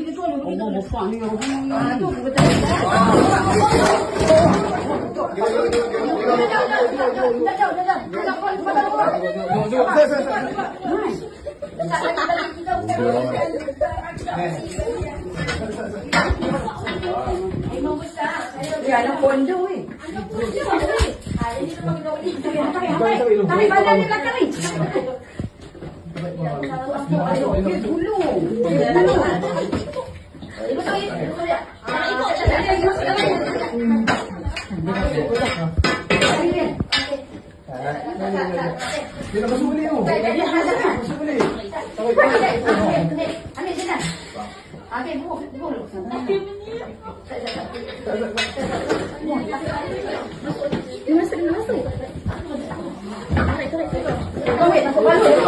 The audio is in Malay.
begitu tu, begitu. Oh, besar ni orang ni. Tu betul. Ya, anak kondo ni. Tarik badan ni belakang ni. Dulu. Dia nak masuk boleh tu. Masuk boleh. Ambil sini. Okey, buat dulu. Masuk. Tarik. Kau wait, aku balik.